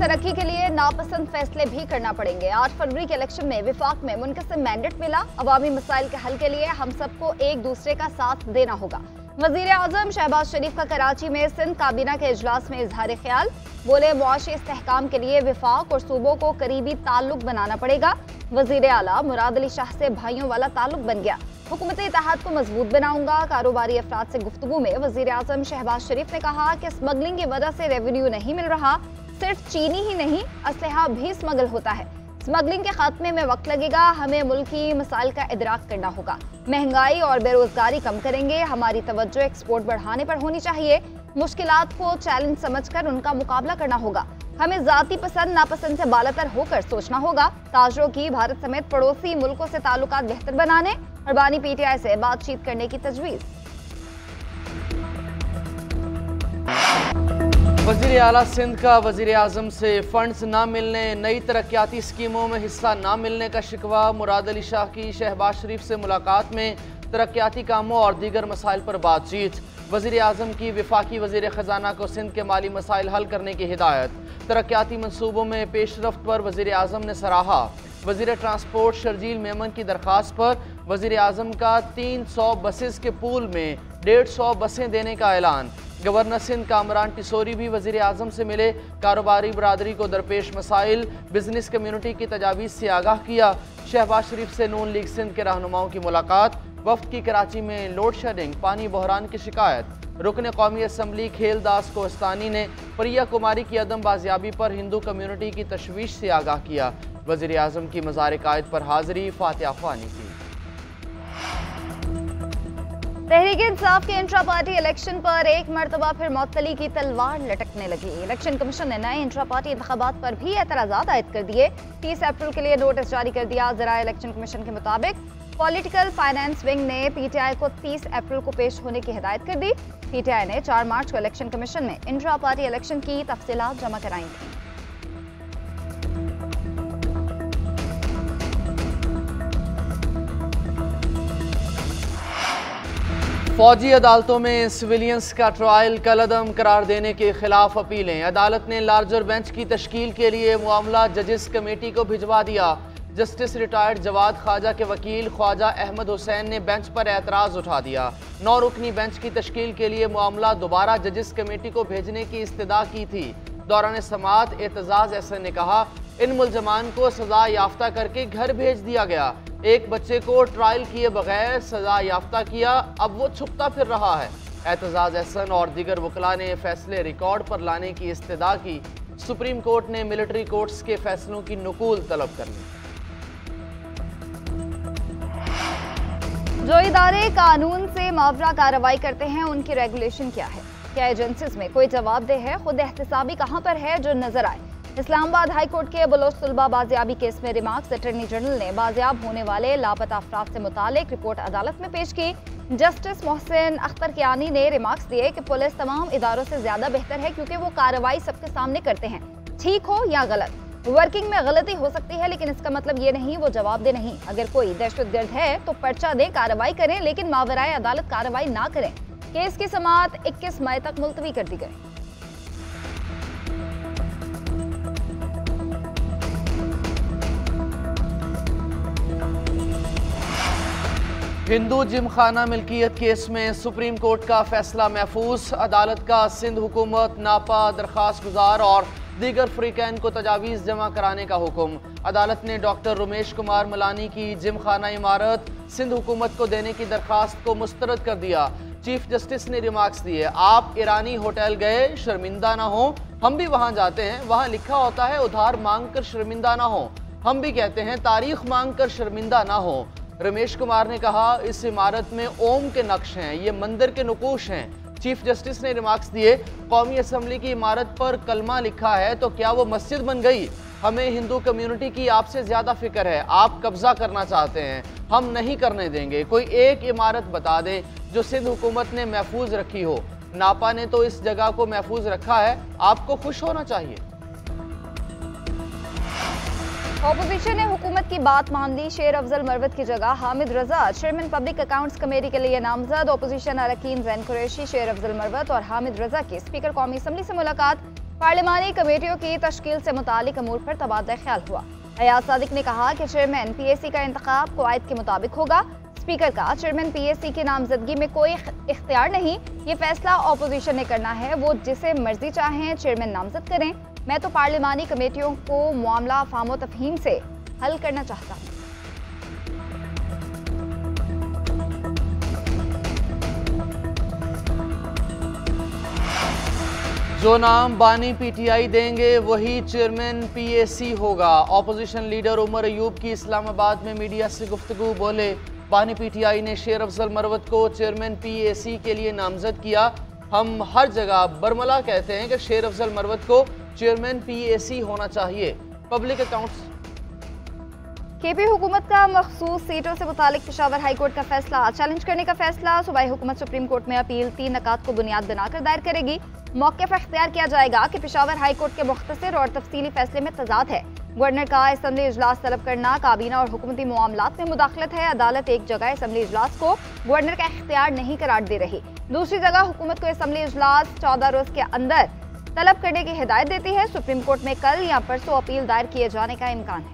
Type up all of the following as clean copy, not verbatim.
तरक्की के लिए नापसंद फैसले भी करना पड़ेंगे। 8 फरवरी के इलेक्शन में विफाक में मुनक़सिम मैंडेट मिला। अवामी मसाइल के हल के लिए हम सबको एक दूसरे का साथ देना होगा। वज़ीर आज़म शहबाज शरीफ का कराची में सिंध काबीना के इजलास में इजहार ख्याल, बोले मुआशी इस्तेहकाम के लिए विफाक और सूबों को करीबी ताल्लुक बनाना पड़ेगा। वज़ीर आला मुराद अली शाह से भाइयों वाला ताल्लुक बन गया, हुकूमत इत्तेहाद को मजबूत बनाऊंगा। कारोबारी अफराद से गुफ्तगू में वज़ीर आज़म शहबाज शरीफ ने कहा कि स्मगलिंग की वजह से रेवेन्यू नहीं मिल रहा, सिर्फ चीनी ही नहीं असलहा भी स्मगल होता है। स्मगलिंग के खात्मे में वक्त लगेगा, हमें मुल्की मसाइल का इदराक करना होगा। महंगाई और बेरोजगारी कम करेंगे, हमारी तवज्जो एक्सपोर्ट बढ़ाने पर होनी चाहिए। मुश्किलात को चैलेंज समझकर उनका मुकाबला करना होगा। हमें जाती पसंद नापसंद से बालातर होकर सोचना होगा। ताजरों की भारत समेत पड़ोसी मुल्कों से ताल्लुकात बेहतर बनाने और बानी PTI से बातचीत करने की तजवीज़। वज़ीर आला सिंध का वज़ीर आज़म से फंड्स ना मिलने, नई तरक्याती स्कीमों में हिस्सा ना मिलने का शिकवा। मुराद अली शाह की शहबाज शरीफ से मुलाकात में तरक्याती कामों और दीगर मसाइल पर बातचीत। वज़ीर आज़म की वफाकी वज़ीर ख़जाना को सिंध के माली मसाइल हल करने की हिदायत। तरक्याती मनसूबों में पेशरफ्त पर वज़ीर आज़म ने सराहा। वज़ीर ट्रांसपोर्ट शर्जील मेमन की दरख्वास्त पर वज़ीर आज़म का 300 बसेस के पूल में 150 बसें देने का ऐलान। गवर्नर सिंध कामरान टिसोरी भी वज़ीर आज़म से मिले। कारोबारी बरादरी को दरपेश मसाइल, बिजनेस कम्यूनिटी की तजावीज़ से आगाह किया। शहबाज शरीफ से नून लीग सिंध के रहनुमाओं की मुलाकात। वफ्द की कराची में लोड शेडिंग, पानी बहरान की शिकायत। रुकन कौमी असम्बली खेलदास कोहस्तानी ने प्रिया कुमारी की अदम बाजियाबी पर हिंदू कम्यूनिटी की तशवीश से आगाह किया। वज़ीर आज़म की मज़ार कायद पर हाज़री, फातिहा ख्वानी की। तहरीक इंसाफ के इंट्रा पार्टी इलेक्शन पर एक मरतबा फिर मअतली की तलवार लटकने लगी। इलेक्शन कमीशन ने नए इंट्रा पार्टी इंतखाबात पर भी एतराज़ात आयद कर दिए। 30 अप्रैल के लिए नोटिस जारी कर दिया। ज़राए इलेक्शन कमीशन के मुताबिक पॉलिटिकल फाइनेंस विंग ने PTI को 30 अप्रैल को पेश होने की हिदायत कर दी। PTI ने 4 मार्च को इलेक्शन कमीशन में इंट्रा पार्टी इलेक्शन की तफसीलात जमा कराई थी। फौजी अदालतों में सिविलियंस का ट्रायल कलअदम करार देने के खिलाफ अपीलें। अदालत ने लार्जर बेंच की तश्कील के लिए मामला जजेस कमेटी को भिजवा दिया। जस्टिस रिटायर्ड जवाद ख्वाजा के वकील ख्वाजा अहमद हुसैन ने बेंच पर एतराज़ उठा दिया। 9 रुकनी बेंच की तश्कील के लिए मामला दोबारा जजेस कमेटी को भेजने की इस्तदा की थी। दौरान समाअत एतजाज़ एहसन ने कहा, इन मुलजमान को सजा याफ्ता करके घर भेज दिया गया। एक बच्चे को ट्रायल किए बगैर सजा याफ्ता किया, अब वो छुपता फिर रहा है। एतजाज़ एहसन और दीगर वकला ने फैसले रिकॉर्ड पर लाने की इस्तदा की। सुप्रीम कोर्ट ने मिलिट्री कोर्ट्स के फैसलों की नुकूल तलब कर ली। जो इदारे कानून से मावरा कार्रवाई करते हैं उनकी रेगुलेशन क्या है? क्या एजेंसीज में कोई जवाबदेह है? खुद एहतसाबी कहाँ पर है जो नजर आए? इस्लामाबाद हाई कोर्ट के बलोच तलबा बाजियाबी केस में रिमार्क्स। अटॉर्नी जनरल ने बाजियाब होने वाले लापता अफराद से मुतालिक रिपोर्ट अदालत में पेश की। जस्टिस मोहसिन अख्तर कियानी ने रिमार्क्स दिए कि पुलिस तमाम इदारों से ज्यादा बेहतर है क्योंकि वो कार्रवाई सबके सामने करते हैं, ठीक हो या गलत। वर्किंग में गलती हो सकती है लेकिन इसका मतलब ये नहीं वो जवाबदेह नहीं। अगर कोई दहशतगर्द है तो पर्चा दें, कार्रवाई करें, लेकिन मावराए अदालत कार्रवाई ना करें। केस की समाअत 21 मई तक मुलतवी कर दी गई। हिंदू जिम खाना मिल्कियत केस में सुप्रीम कोर्ट का फैसला महफूज। अदालत का सिंध हुकूमत, नापा, दरख्वास्त गुजार और दीगर फ्रीकैन को तजावीज़ जमा कराने का हुक्म। अदालत ने डॉक्टर रमेश कुमार मलानी की जिम खाना इमारत सिंध हुकूमत को देने की दरख्वास्त को मुस्तरद कर दिया। चीफ जस्टिस ने रिमार्क्स दिए, आप ईरानी होटल गए, शर्मिंदा ना हो, हम भी वहाँ जाते हैं, वहाँ लिखा होता है उधार मांग कर शर्मिंदा ना हो, हम भी कहते हैं तारीख मांग कर शर्मिंदा ना हो। रमेश कुमार ने कहा, इस इमारत में ओम के नक्श हैं, ये मंदिर के नुकूश हैं। चीफ जस्टिस ने रिमार्क्स दिए, कौमी असम्बली की इमारत पर कलमा लिखा है तो क्या वो मस्जिद बन गई? हमें हिंदू कम्युनिटी की आपसे ज़्यादा फिक्र है, आप कब्जा करना चाहते हैं, हम नहीं करने देंगे। कोई एक इमारत बता दें जो सिंध हुकूमत ने महफूज रखी हो। नापा ने तो इस जगह को महफूज रखा है, आपको खुश होना चाहिए। ऑपोजिशन ने हुकूमत की बात मान ली। शेर अफजल मरवत की जगह हामिद रजा चेयरमैन पब्लिक अकाउंट्स कमेटी के लिए नामजद। ऑपोजिशन अरकान जैन कुरैशी, शेर अफजल मरवत और हामिद रजा की स्पीकर कौमी असम्बली से मुलाकात। पार्लिमानी कमेटियों की तश्कील से मुतालिक अमूर पर तबादला ख्याल हुआ। अयाज सादिक ने कहा कि चेयरमैन PAC का इंतखाब कवायद के मुताबिक होगा। स्पीकर का चेयरमैन PAC की नामजदगी में कोई इख्तियार नहीं, ये फैसला ऑपोजिशन ने करना है। वो जिसे मर्जी चाहें चेयरमैन नामजद करें। मैं तो पार्लिमानी कमेटियों को मामला फाहमो तफहीम से हल करना चाहता हूँ। जो नाम बानी PTI देंगे वही चेयरमैन PAC होगा। ऑपोजिशन लीडर उमर अयूब की इस्लामाबाद में मीडिया से गुफ्तगू। बोले, बानी PTI ने शेर अफजल मरवत को चेयरमैन PAC के लिए नामजद किया। हम हर जगह बरमला कहते हैं कि शेर अफजल मरवत को चेयरमैन PAC होना चाहिए। पब्लिक अकाउंट्स KP हुकूमत का मखसूस सीटों से मुतालिक पेशावर हाई कोर्ट का फैसला चैलेंज करने का फैसला। सूबाई हुकूमत सुप्रीम कोर्ट में अपील 3 नकात को बुनियाद बनाकर दायर करेगी। मौक़िफ़ इख्तियार किया जाएगा कि पेशावर हाई कोर्ट के मुख्तसर और तफसीली फैसले में तजाद है। गवर्नर का असम्बली इजलास तलब करना काबीना और हुकूमती मामलात में मुदाखलत है। अदालत एक जगह असम्बली इजलास को गवर्नर का इख्तियार नहीं करार दे रही, दूसरी जगह हुकूमत को असम्बली इजलास 14 रोज के अंदर तलब करने की हिदायत देती है। सुप्रीम कोर्ट में कल या परसों अपील दायर किए जाने का इम्कान है।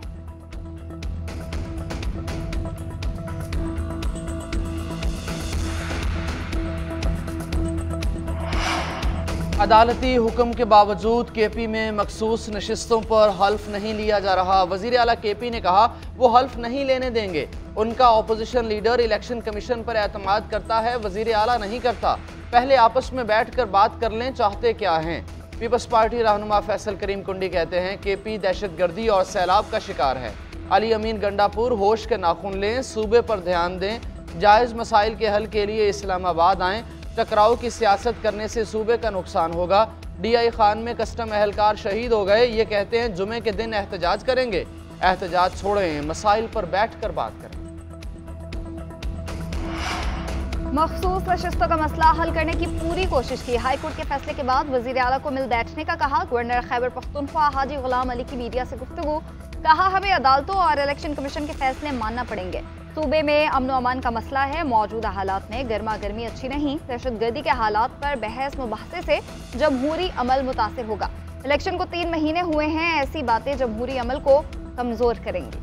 अदालती हुक्म के बावजूद KP में मखसूस नशिस्तों पर हल्फ नहीं लिया जा रहा। वज़ीर आला KP ने कहा वो हल्फ नहीं लेने देंगे। उनका अपोजिशन लीडर इलेक्शन कमीशन पर एतमाद करता है, वज़ीर आला नहीं करता। पहले आपस में बैठ कर बात कर लें, चाहते क्या हैं। पीपल्स पार्टी रहनुमा फैसल करीम कुंडी कहते हैं KP दहशतगर्दी और सैलाब का शिकार है। अली अमीन गंडापुर होश के नाखून लें, सूबे पर ध्यान दें, जायज़ मसाइल के हल के लिए इस्लामाबाद आएँ। टकराव की सियासत करने से सूबे का नुकसान होगा। DI खान में कस्टम एहलकार शहीद हो गए, ये कहते हैं जुमे के दिन एहतजाज करेंगे। एहतजाज छोड़ें, मसाइल पर बैठ कर बात करें। मखसूस नशिस्तों का मसला हल करने की पूरी कोशिश की। हाई कोर्ट के फैसले के बाद वजीर आला को मिल बैठने का कहा। गवर्नर खैबर पख्तूनख्वा हाजी गुलाम अली की मीडिया से गुफ्तगू। कहा, हमें अदालतों और इलेक्शन कमीशन के फैसले मानना पड़ेंगे। सूबे में अमन अमान का मसला है। मौजूदा हालात में गर्मा गर्मी अच्छी नहीं। दहशतगर्दी के हालात पर बहस मुबाहसे से जमहूरी अमल मुतासिर होगा। इलेक्शन को 3 महीने हुए हैं, ऐसी बातें जमहूरी अमल को कमजोर करेंगी।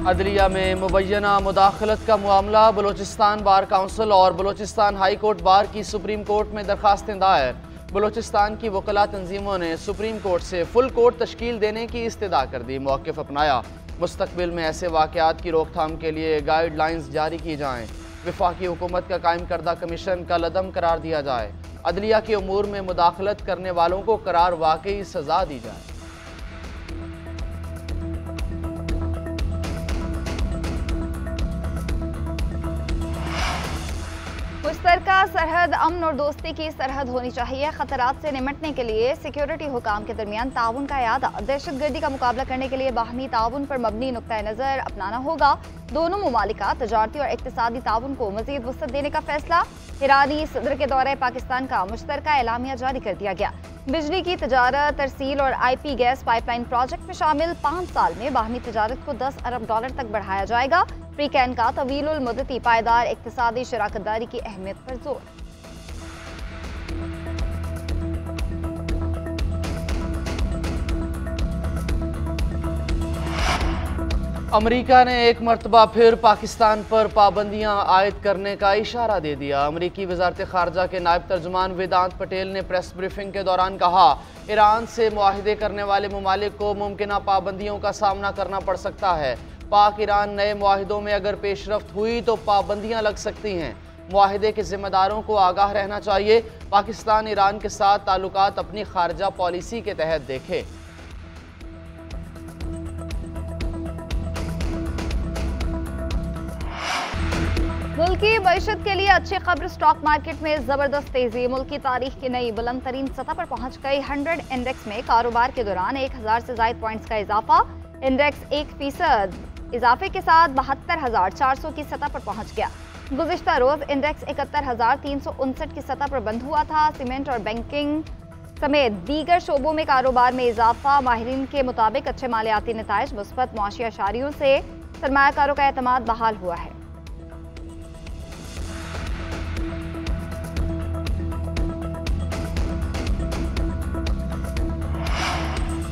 अदलिया में मुबैना मुदाखलत का मामला। बलोचिस्तान बार काउंसिल और बलोचिस्तान हाई कोर्ट बार की सुप्रीम कोर्ट में दरखास्तें दायर। बलोचिस्तान की वकला तंजीमों ने सुप्रीम कोर्ट से फुल कोर्ट तश्कील देने की इस्तदा कर दी। मौक़िफ़ अपनाया, मुस्तकबिल में ऐसे वाक़यात की रोकथाम के लिए गाइडलाइंस जारी की जाएँ। वफाकी हुकूमत का कायम करदा कमीशन का लदम करार दिया जाए। अदलिया के उमूर में मुदाखलत करने वालों को करार वाकई सज़ा दी जाए। मुश्तरका सरहद अमन और दोस्ती की सरहद होनी चाहिए। खतरात से निमटने के लिए सिक्योरिटी हुकाम के दरमियान ताउन का यादा। दहशतगर्दी का मुकाबला करने के लिए बाहमी ताउन पर मबनी नुक्ता नज़र अपनाना होगा। दोनों मुमालिक तजारती और इक्तिसादी ताउन को मज़ीद वसअत देने का फैसला। ईरानी सदर के दौरे पाकिस्तान का मुश्तरका एलामिया जारी कर दिया गया। बिजली की तजारत, तरसील और IP गैस पाइपलाइन प्रोजेक्ट में शामिल 5 साल में बाहमी तजारत को $10 अरब तक बढ़ाया जाएगा। प्रीकैन का तवीलुल मुद्दती पायदार इक्तिसादी शराकतदारी की अहमियत पर जोर। अमरीका ने एक मरतबा फिर पाकिस्तान पर पाबंदियां आयद करने का इशारा दे दिया। अमरीकी वजारत खारजा के नायब तर्जुमान वेदांत पटेल ने प्रेस ब्रीफिंग के दौरान कहा, ईरान से मुआहिदे करने वाले ममालिक को मुमकिना पाबंदियों का सामना करना पड़ सकता है। पाक ईरान नए मुआहिदों में अगर पेशरफ्त हुई तो पाबंदियां लग सकती हैं। मुआहिदे के जिम्मेदारों को आगाह रहना चाहिए। पाकिस्तान ईरान के साथ ताल्लुकात अपनी खारजा पॉलिसी के तहत देखे। मुल्की मईशत के लिए अच्छी खबर। स्टॉक मार्केट में जबरदस्त तेजी। मुल्क की तारीख की नई बुलंद तरीन सतह पर पहुंच गई। 100 इंडेक्स में कारोबार के दौरान 1000 से ज्यादा पॉइंट्स का इजाफा। इंडेक्स 1% इजाफे के साथ 72,400 की सतह पर पहुंच गया। गुज़िश्ता रोज इंडेक्स 71,359 की सतह पर बंद हुआ था। सीमेंट और बैंकिंग समेत दीगर शोबों में कारोबार में इजाफा। माहिरीन के मुताबिक अच्छे मालियाती नताइज, मुस्बत मुआशी अशारियों से सरमायाकारों का एतमाद बहाल हुआ है।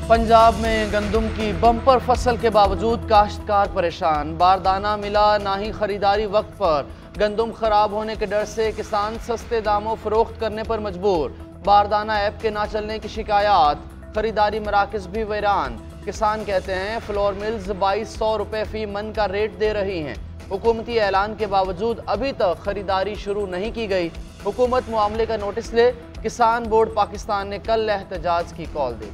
पंजाब में गंदम की बम्पर फसल के बावजूद काश्तकार परेशान। बारदाना मिला ना ही खरीदारी वक्त पर। गंदम खराब होने के डर से किसान सस्ते दामों फरोख्त करने पर मजबूर। बारदाना ऐप के ना चलने की शिकायत। खरीदारी मराकज भी वीरान। किसान कहते हैं फ्लोर मिल्स 2200 रुपये फी मन का रेट दे रही हैं। हुकूमती ऐलान के बावजूद अभी तक खरीदारी शुरू नहीं की गई। हुकूमत मामले का नोटिस ले। किसान बोर्ड पाकिस्तान ने कल एहतजाज की कॉल दी।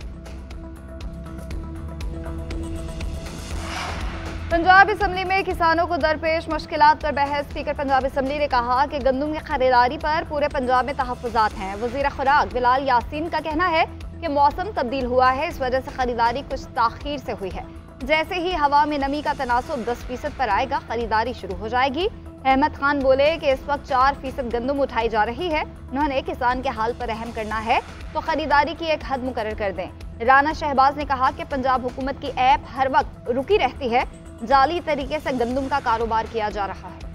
पंजाब असम्बली में किसानों को दरपेश मुश्किलात पर बहस। स्पीकर पंजाब असम्बली ने कहा कि गंदम की खरीदारी पर पूरे पंजाब में तहफ़्फ़ुज़ात हैं। वज़ीर खुराक बिलाल यासीन का कहना है कि मौसम तब्दील हुआ है, इस वजह से खरीदारी कुछ ताख़ीर से हुई है। जैसे ही हवा में नमी का तनासुब 10% पर आएगा, खरीदारी शुरू हो जाएगी। अहमद खान बोले कि इस वक्त 4% गंदम उठाई जा रही है। उन्होंने किसान के हाल पर रहम करना है तो खरीदारी की एक हद मुकर्रर कर दें। राना शहबाज ने कहा कि पंजाब हुकूमत की ऐप हर वक्त रुकी रहती है। जाली तरीके से गंदम का कारोबार किया जा रहा है।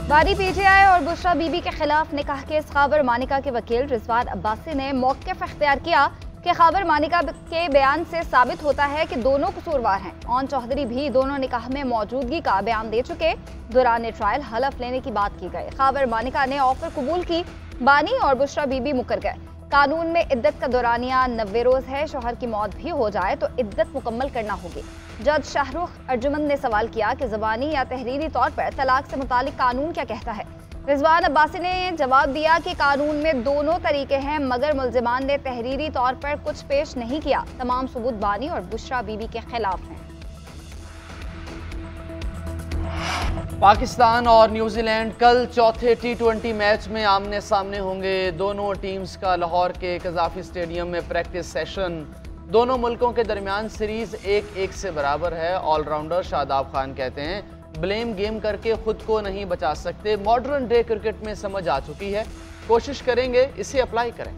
बारी पीटीआई और बुशरा बीबी के खिलाफ निकाह केस खाबर मानिका के वकील रिजवान अब्बासी ने मौक़िफ़ इख्तियार किया कि खाबर मानिका के बयान से साबित होता है कि दोनों कसूरवार हैं। ऑन चौधरी भी दोनों निकाह में मौजूदगी का बयान दे चुके। दौरान ट्रायल हलफ लेने की बात की गई। खाबर मानिका ने ऑफर कबूल की। बानी और बुशरा बीबी मुकर गए। कानून में इद्दत का दौरानिया 90 रोज है। शौहर की मौत भी हो जाए तो इद्दत मुकम्मल करना होगी। जज शाहरुख अर्जुमंद ने सवाल किया कि ज़बानी या तहरीरी तौर पर तलाक से मुतालिक कानून क्या कहता है। रिजवान अब्बासी ने जवाब दिया कि कानून में दोनों तरीके हैं, मगर मुल्जिमान ने तहरीरी तौर पर कुछ पेश नहीं किया। तमाम सबूत बानी और बुशरा बीबी के खिलाफ हैं। पाकिस्तान और न्यूजीलैंड कल चौथे T20 मैच में आमने सामने होंगे। दोनों टीम्स का लाहौर के कज़ाफी स्टेडियम में प्रैक्टिस सेशन। दोनों मुल्कों के दरमियान सीरीज 1-1 से बराबर है। ऑलराउंडर शादाब खान कहते हैं ब्लेम गेम करके खुद को नहीं बचा सकते। मॉडर्न डे क्रिकेट में समझ आ चुकी है, कोशिश करेंगे इसे अप्लाई करें।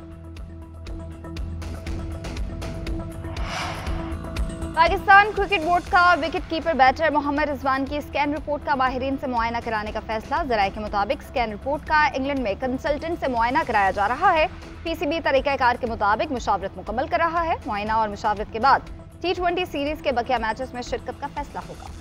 पाकिस्तान क्रिकेट बोर्ड का wicket keeper batter Mohammad Rizwan की स्कैन रिपोर्ट का माहिरीन से मुआयना कराने का फैसला। ज़राए के मुताबिक स्कैन रिपोर्ट का इंग्लैंड में कंसल्टेंट से मुआयना कराया जा रहा है। पीसीबी तरीक़ाकार के मुताबिक मुशावरत मुकम्मल कर रहा है। मुआयना और मुशावरत के बाद T20 सीरीज के बकिया मैचेस में शिरकत का फैसला होगा।